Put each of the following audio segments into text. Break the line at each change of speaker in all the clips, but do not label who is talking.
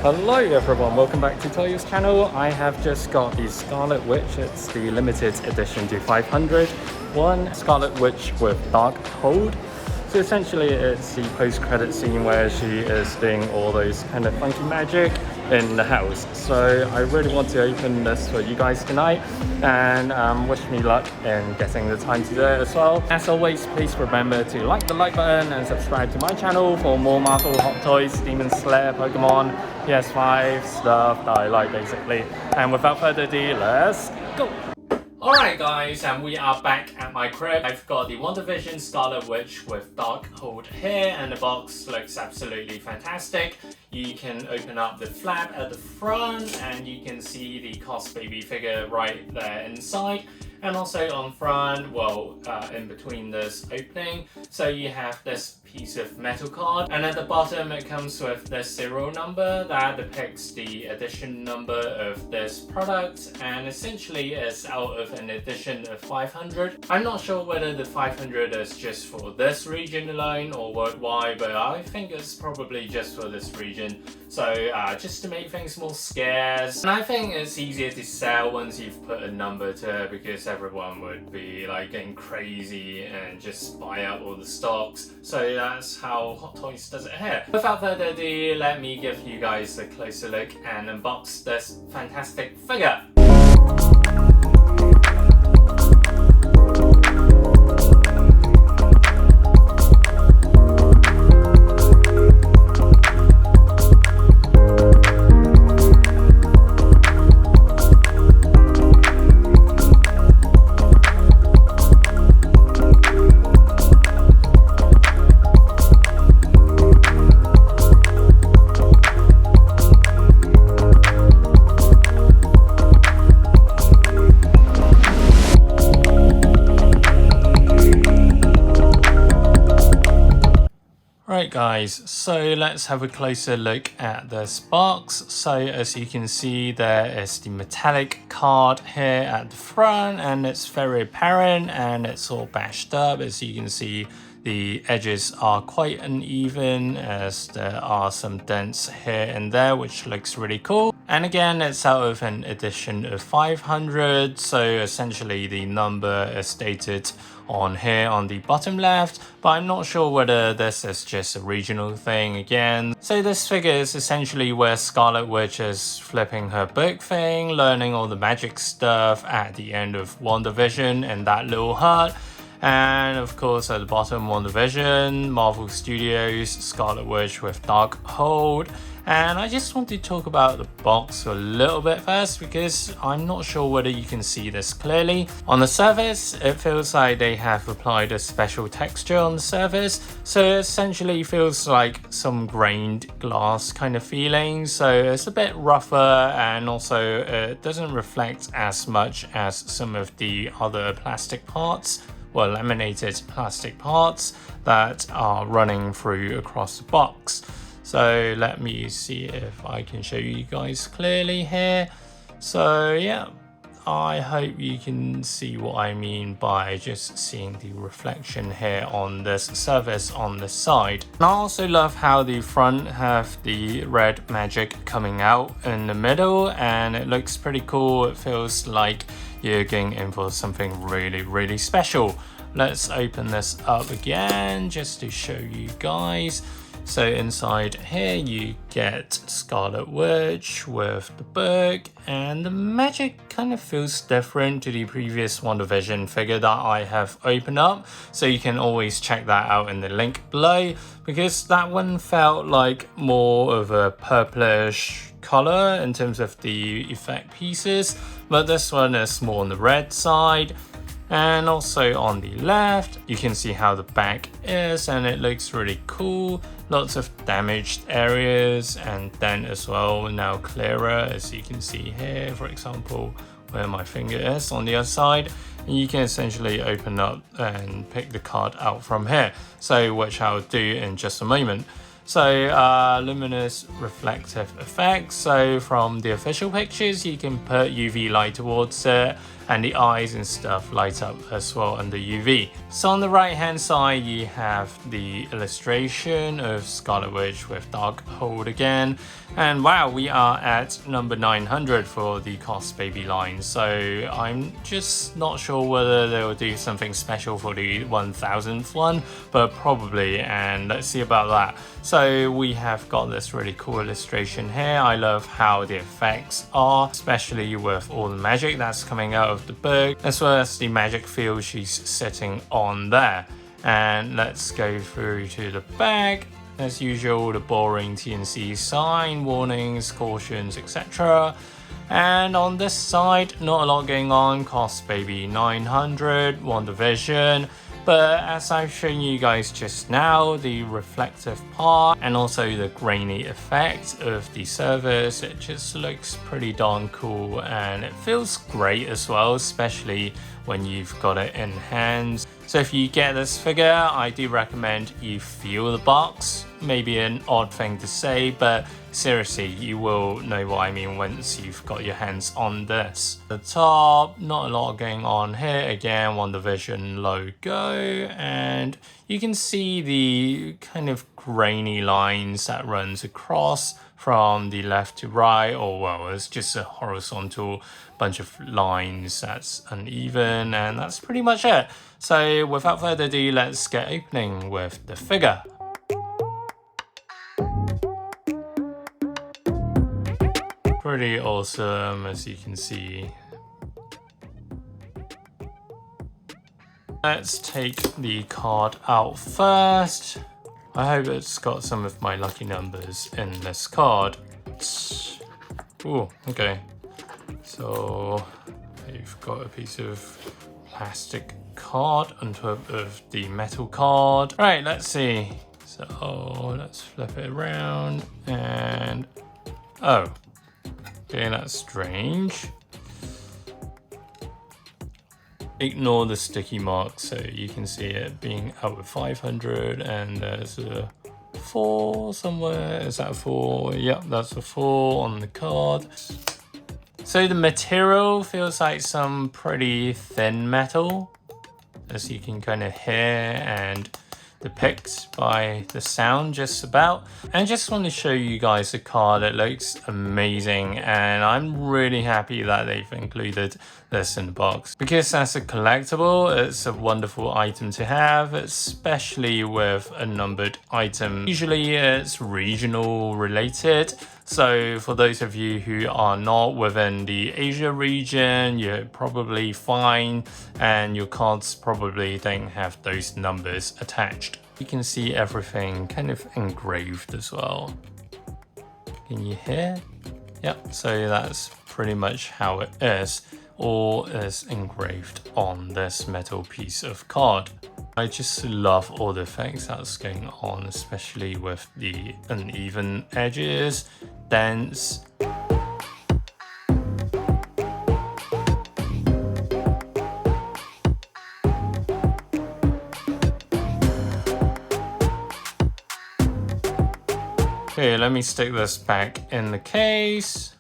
Hello everyone, welcome back to Toyo's channel. I have just got the Scarlet Witch. It's the limited edition to 500 one, Scarlet Witch with Darkhold. So essentially it's the post-credit scene where she is doing all those kind of funky magic in the house. So I really want to open this for you guys tonight and wish me luck in getting the time to do it as well. As always, please remember to like the like button and subscribe to my channel for more Marvel, Hot Toys, Demon Slayer, Pokemon, PS5 stuff that I like basically. And without further ado, let's go! Alright guys, and we are back at my crib. I've got the WandaVision Scarlet Witch with Darkhold here, and the box looks absolutely fantastic. You can open up the flap at the front and you can see the Cosbaby figure right there inside. And also on front, well, in between this opening, so you have this piece of metal card, and at the bottom it comes with this serial number that depicts the edition number of this product, and essentially it's out of an edition of 500. I'm not sure whether the 500 is just for this region alone or worldwide, but I think it's probably just for this region. So just to make things more scarce, and I think it's easier to sell once you've put a number to it, because everyone would be like getting crazy and just buy up all the stocks. So that's how Hot Toys does it here. Without further ado, let me give you guys a closer look and unbox this fantastic figure. Right guys, so let's have a closer look at this box. So as you can see, there is the metallic card here at the front, and it's very apparent and it's all bashed up. As you can see, the edges are quite uneven as there are some dents here and there, which looks really cool. And again, it's out of an edition of 500, so essentially the number is stated on here on the bottom left, but I'm not sure whether this is just a regional thing again. So this figure is essentially where Scarlet Witch is flipping her book thing, learning all the magic stuff at the end of WandaVision in that little hut. And of course at the bottom, WandaVision, Marvel Studios, Scarlet Witch with Darkhold. And I just want to talk about the box a little bit first, because I'm not sure whether you can see this clearly. On the surface, it feels like they have applied a special texture on the surface, so it essentially feels like some grained glass kind of feeling. So it's a bit rougher, and also it doesn't reflect as much as some of the other plastic parts, well, laminated plastic parts that are running through across the box. So let me see if I can show you guys clearly here. So yeah, I hope you can see what I mean by just seeing the reflection here on this surface on the side. And I also love how the front have the red magic coming out in the middle, and it looks pretty cool. It feels like you're going in for something really special. Let's open this up again just to show you guys. So inside here you get Scarlet Witch with the book, and the magic kind of feels different to the previous WandaVision figure that I have opened up. So you can always check that out in the link below, because that one felt like more of a purplish color in terms of the effect pieces, but this one is more on the red side. And also on the left, you can see how the back is, and it looks really cool. Lots of damaged areas and dent as well, now clearer, as you can see here, for example, where my finger is on the other side. And you can essentially open up and pick the card out from here, so which I'll do in just a moment. So luminous reflective effects. So from the official pictures, you can put UV light towards it and the eyes and stuff light up as well under UV. So on the right hand side you have the illustration of Scarlet Witch with Darkhold again, and wow, we are at number 900 for the Cosbaby line, so I'm just not sure whether they will do something special for the 1000th one, but probably, and let's see about that. So we have got this really cool illustration here. I love how the effects are, especially with all the magic that's coming out of the book, as well as the magic field she's sitting on there. And let's go through to the back. As usual, the boring TNC sign, warnings, cautions, etc. And on this side, not a lot going on. Cosbaby 900, WandaVision. But as I've shown you guys just now, the reflective part and also the grainy effect of the surface, it just looks pretty darn cool, and it feels great as well, especially when you've got it in hand. So if you get this figure, I do recommend you feel the box. Maybe an odd thing to say, but seriously, you will know what I mean once you've got your hands on this. The top, not a lot going on here. Again, WandaVision logo, and you can see the kind of grainy lines that runs across from the left to right, or well, it's just a horizontal bunch of lines that's uneven, and that's pretty much it. So without further ado, let's get opening with the figure. Pretty awesome, as you can see. Let's take the card out first. I hope it's got some of my lucky numbers in this card. Ooh, okay. So you've got a piece of plastic card on top of the metal card. Right, let's see. So let's flip it around and oh, okay, that's strange. Ignore the sticky mark, so you can see it being out with 500, and there's a 4 somewhere. Is that a 4? Yep, that's a 4 on the card. So the material feels like some pretty thin metal, as you can kind of hear and depict by the sound just about. And I just want to show you guys the card. It looks amazing, and I'm really happy that they've included this in the box, because as a collectible, it's a wonderful item to have, especially with a numbered item. Usually it's regional related, so for those of you who are not within the Asia region, you're probably fine, and your cards probably don't have those numbers attached. You can see everything kind of engraved as well. Can you hear? Yep, so that's pretty much how it is. All is engraved on this metal piece of card. I just love all the effects that's going on, especially with the uneven edges, dents. Okay, let me stick this back in the case.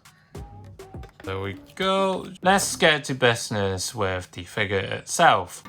There we go. Let's get to business with the figure itself.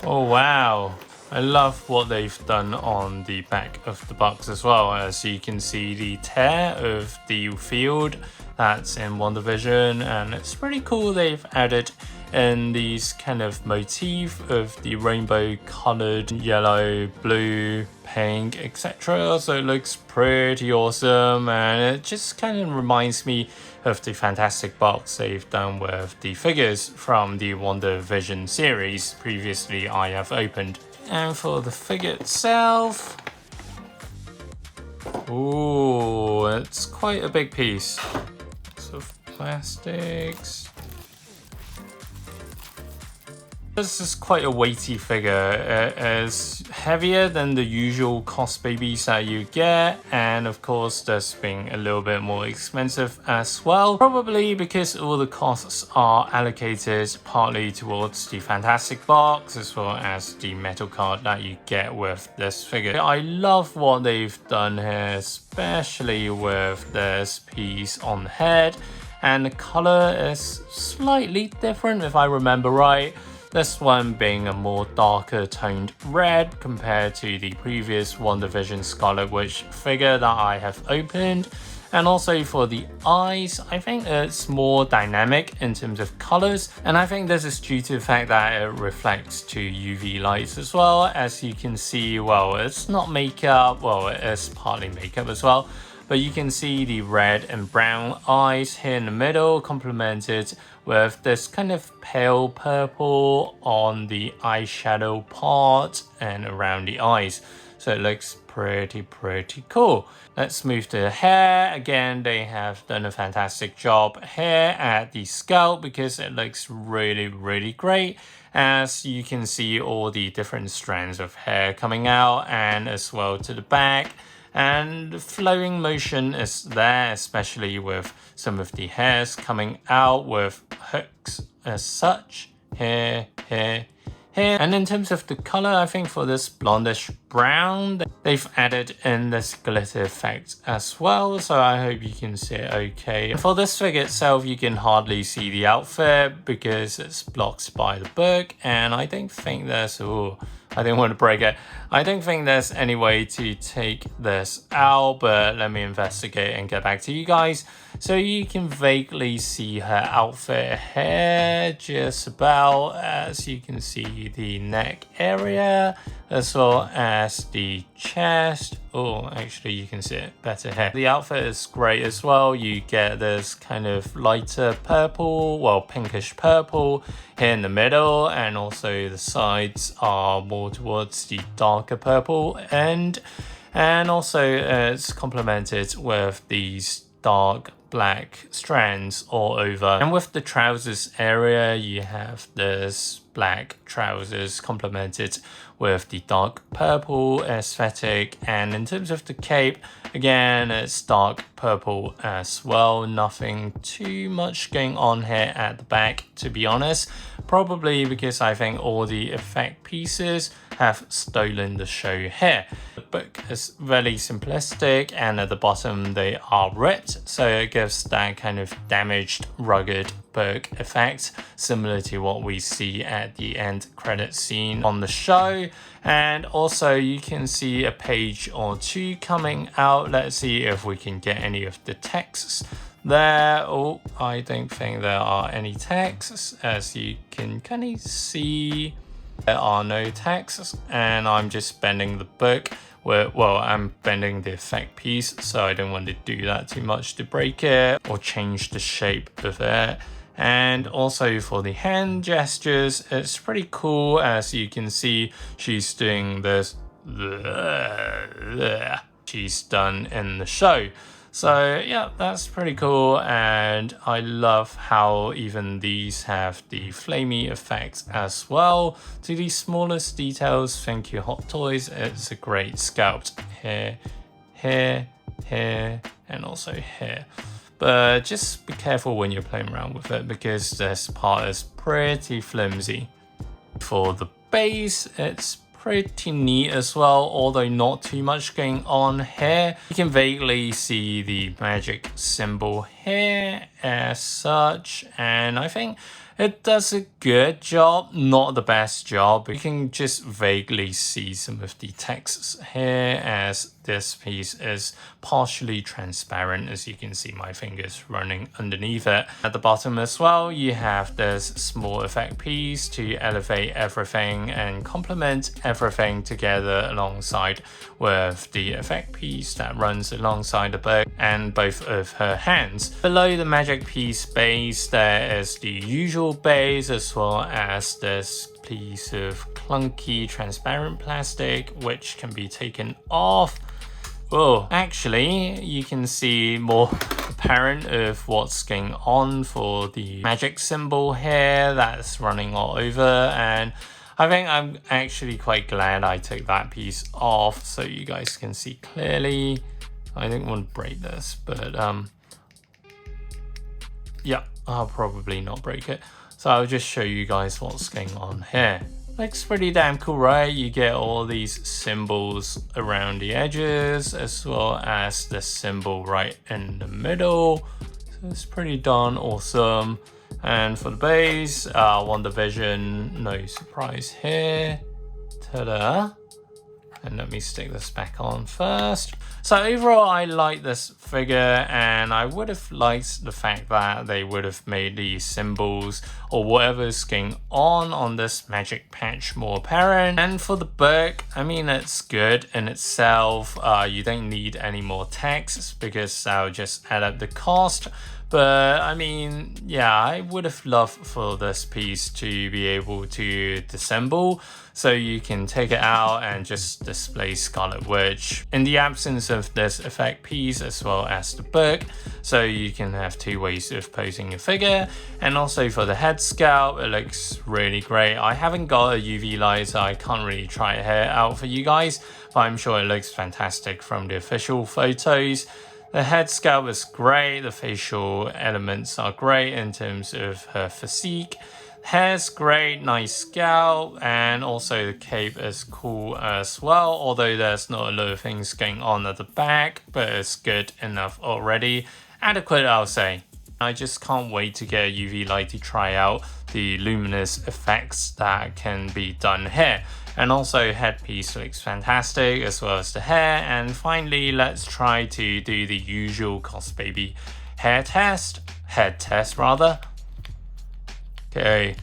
Oh wow, I love what they've done on the back of the box as well. As you can see the tear of the field that's in WandaVision, and it's pretty cool they've added in these kind of motif of the rainbow colored yellow, blue, pink, etc. So it looks pretty awesome, and it just kind of reminds me of the fantastic box they've done with the figures from the WandaVision series previously I have opened. And for the figure itself, ooh, it's quite a big piece. Lots of plastics. This is quite a weighty figure. It is heavier than the usual Cosbabies that you get, and of course this being a little bit more expensive as well, probably because all the costs are allocated partly towards the Fantastic Box as well as the metal card that you get with this figure. I love what they've done here, especially with this piece on the head, and the color is slightly different if I remember right. This one being a more darker toned red compared to the previous WandaVision Scarlet Witch figure that I have opened. And also for the eyes, I think it's more dynamic in terms of colors. And I think this is due to the fact that it reflects to UV lights as well. As you can see, well, it's not makeup, well, it is partly makeup as well. But you can see the red and brown eyes here in the middle, complemented with this kind of pale purple on the eyeshadow part and around the eyes. So it looks pretty cool. Let's move to the hair. Again, they have done a fantastic job here at the scalp because it looks really great. As you can see all the different strands of hair coming out, and as well to the back. And the flowing motion is there, especially with some of the hairs coming out with hooks as such. Here. And in terms of the color, I think for this blondish brown, they've added in this glitter effect as well. So I hope you can see it okay. And for this figure itself, you can hardly see the outfit because it's blocked by the book. And I don't think there's, I didn't want to break it. I don't think there's any way to take this out, but let me investigate and get back to you guys. So you can vaguely see her outfit here, just about, as you can see the neck area, as well as the chest. Oh, actually you can see it better here. The outfit is great as well. You get this kind of lighter purple, well, pinkish purple here in the middle, and also the sides are more towards the darker purple end. And also it's complemented with these dark black strands all over. And with the trousers area, you have this black trousers complemented with the dark purple aesthetic. And in terms of the cape, again, it's dark purple as well. Nothing too much going on here at the back, to be honest. Probably because I think all the effect pieces have stolen the show here. The book is very simplistic, and at the bottom they are ripped, so it gives that kind of damaged, rugged book effect, similar to what we see at the end credit scene on the show. And also you can see a page or two coming out. Let's see if we can get any of the texts there. Oh, I don't think there are any texts. As you can kind of see, there are no texts, and I'm just bending the book. Well, I'm bending the effect piece, so I don't want to do that too much to break it or change the shape of it. And also for the hand gestures, it's pretty cool. As you can see, she's doing this. She's done in the show. So yeah, that's pretty cool, and I love how even these have the flamey effects as well. To the smallest details, thank you Hot Toys, it's a great sculpt here, and also here. But just be careful when you're playing around with it because this part is pretty flimsy. For the base, it's pretty neat as well, although not too much going on here. You can vaguely see the magic symbol here as such, and I think it does a good job, not the best job. You can just vaguely see some of the texts here, as this piece is partially transparent, as you can see my fingers running underneath it. At the bottom as well, you have this small effect piece to elevate everything and complement everything together alongside with the effect piece that runs alongside the book and both of her hands. Below the magic piece base, there is the usual base as well as this piece of clunky transparent plastic which can be taken off. Well, actually, you can see more apparent of what's going on for the magic symbol here that's running all over, and I think I'm actually quite glad I took that piece off so you guys can see clearly. I didn't want to break this, but yeah, I'll probably not break it. So I'll just show you guys what's going on here. Looks pretty damn cool, right? You get all these symbols around the edges as well as the symbol right in the middle. So it's pretty darn awesome. And for the base, WandaVision, no surprise here. Ta-da! And let me stick this back on first. So overall, I like this figure, and I would have liked the fact that they would have made these symbols or whatever's going on this magic patch more apparent. And for the book, I mean, it's good in itself. You don't need any more text because I'll just add up the cost. But I mean, yeah, I would have loved for this piece to be able to disassemble so you can take it out and just display Scarlet Witch in the absence of this effect piece as well as the book. So you can have two ways of posing your figure. And also for the head sculpt, it looks really great. I haven't got a UV light, so I can't really try it here out for you guys, but I'm sure it looks fantastic from the official photos. The head sculpt is great, the facial elements are great in terms of her physique. Hair's great, nice scalp, and also the cape is cool as well, although there's not a lot of things going on at the back, but it's good enough already. Adequate, I'll say. I just can't wait to get a UV light to try out the luminous effects that can be done here. And also headpiece looks fantastic as well as the hair. And finally, let's try to do the usual Cosbaby head test rather. Okay,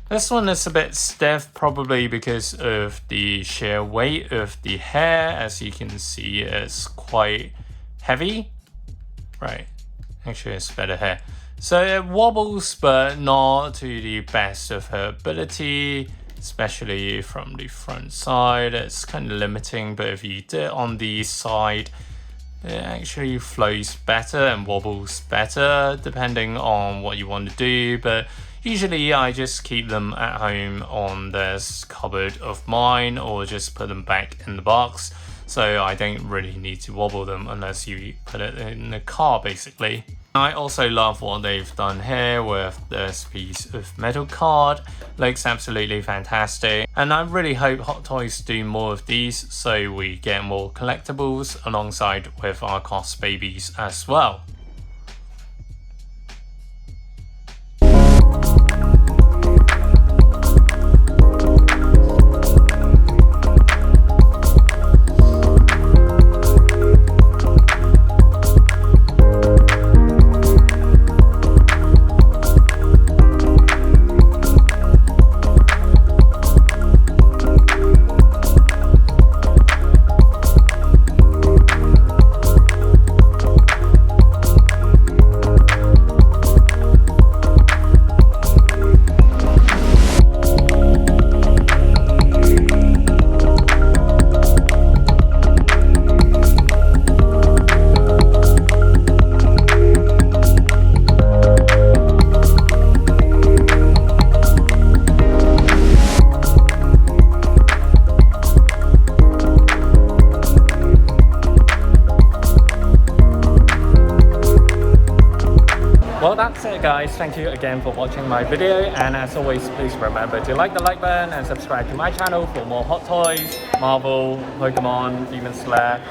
this one is a bit stiff probably because of the sheer weight of the hair. As you can see, it's quite heavy. Right, actually it's better here. So it wobbles, but not to the best of her ability. Especially from the front side, it's kind of limiting, but if you do it on the side, it actually flows better and wobbles better depending on what you want to do. But usually I just keep them at home on this cupboard of mine or just put them back in the box, so I don't really need to wobble them unless you put it in the car basically. I also love what they've done here with this piece of metal card. Looks absolutely fantastic, and I really hope Hot Toys do more of these so we get more collectibles alongside with our Cosbabies as well. Well, that's it guys, thank you again for watching my video, and as always please remember to like the like button and subscribe to my channel for more Hot Toys, Marvel, Pokemon, Demon Slayer,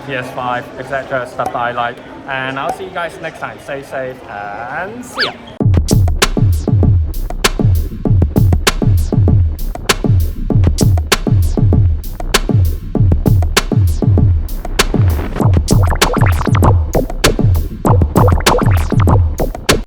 PS5, etc. stuff that I like, and I'll see you guys next time. Stay safe and see ya!